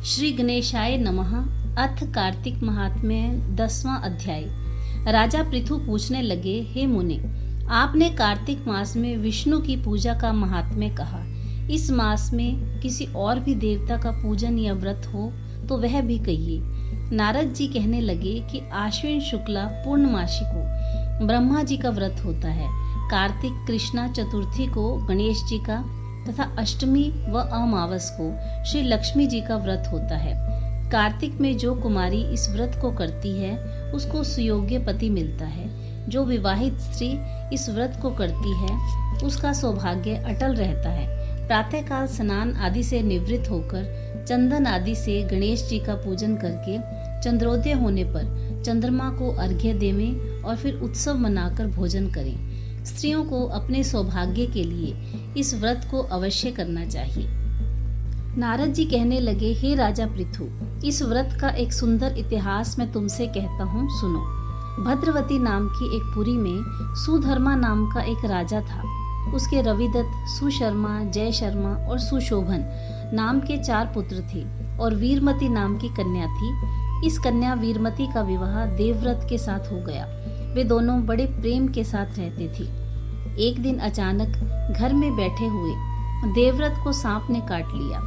श्री गणेशाय नमः। अथ कार्तिक महात्म्य 10वां अध्याय। राजा पृथु पूछने लगे, हे मुने, आपने कार्तिक मास में विष्णु की पूजा का महात्म्य कहा। इस मास में किसी और भी देवता का पूजन या व्रत हो तो वह भी कहिए। नारद जी कहने लगे कि आश्विन शुक्ला पूर्णमासी को ब्रह्मा जी का व्रत होता है। कार्तिक कृष्णा चतुर्थी को गणेश जी का तथा अष्टमी व अमावस को श्री लक्ष्मी जी का व्रत होता है। कार्तिक में जो कुमारी इस व्रत को करती है उसको सुयोग्य पति मिलता है। जो विवाहित स्त्री इस व्रत को करती है उसका सौभाग्य अटल रहता है। प्रातःकाल स्नान आदि से निवृत्त होकर चंदन आदि से गणेश जी का पूजन करके चंद्रोदय होने पर चंद्रमा को अर्घ्य देवें और फिर उत्सव मनाकर भोजन करें। स्त्रियों को अपने सौभाग्य के लिए इस व्रत को अवश्य करना चाहिए। नारद जी कहने लगे, हे राजा पृथु, इस व्रत का एक सुंदर इतिहास मैं तुमसे कहता हूँ, सुनो। भद्रवती नाम की एक पुरी में सुधर्मा नाम का एक राजा था। उसके रविदत्त, सुशर्मा, जय शर्मा और सुशोभन नाम के 4 पुत्र थे और वीरमती नाम की कन्या थी। इस कन्या वीरमती का विवाह देवव्रत के साथ हो गया। वे दोनों बड़े प्रेम के साथ रहते थे। एक दिन अचानक घर में बैठे हुए देवव्रत को सांप ने काट लिया,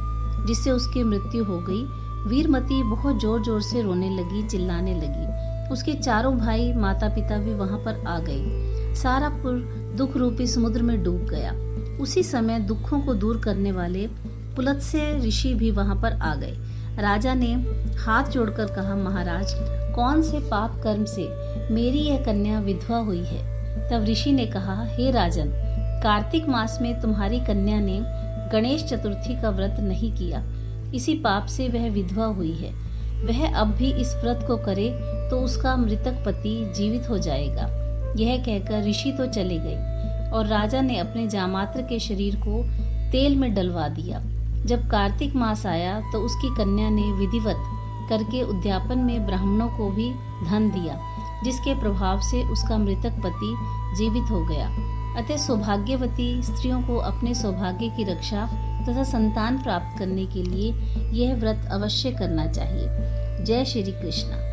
जिससे उसकी मृत्यु हो गई। वीरमती बहुत जोर जोर से रोने लगी, चिल्लाने लगी। उसके चारों भाई माता पिता भी वहां पर आ गए। सारा पुर दुख रूपी समुद्र में डूब गया। उसी समय दुखों को दूर करने वाले पुलत्स्य ऋषि भी वहां पर आ गए। राजा ने हाथ जोड़कर कहा, महाराज, कौन से पाप कर्म से मेरी यह कन्या विधवा हुई है? तब ऋषि ने कहा, हे राजन, कार्तिक मास में तुम्हारी कन्या ने गणेश चतुर्थी का व्रत नहीं किया, इसी पाप से वह विधवा हुई है। वह अब भी इस व्रत को करे तो उसका मृतक पति जीवित हो जाएगा। यह कहकर ऋषि तो चले गए और राजा ने अपने जामात्र के शरीर को तेल में डलवा दिया। जब कार्तिक मास आया तो उसकी कन्या ने विधिवत करके उद्यापन में ब्राह्मणों को भी धन दिया, जिसके प्रभाव से उसका मृतक पति जीवित हो गया। अतः सौभाग्यवती स्त्रियों को अपने सौभाग्य की रक्षा तथा संतान प्राप्त करने के लिए यह व्रत अवश्य करना चाहिए। जय श्री कृष्ण।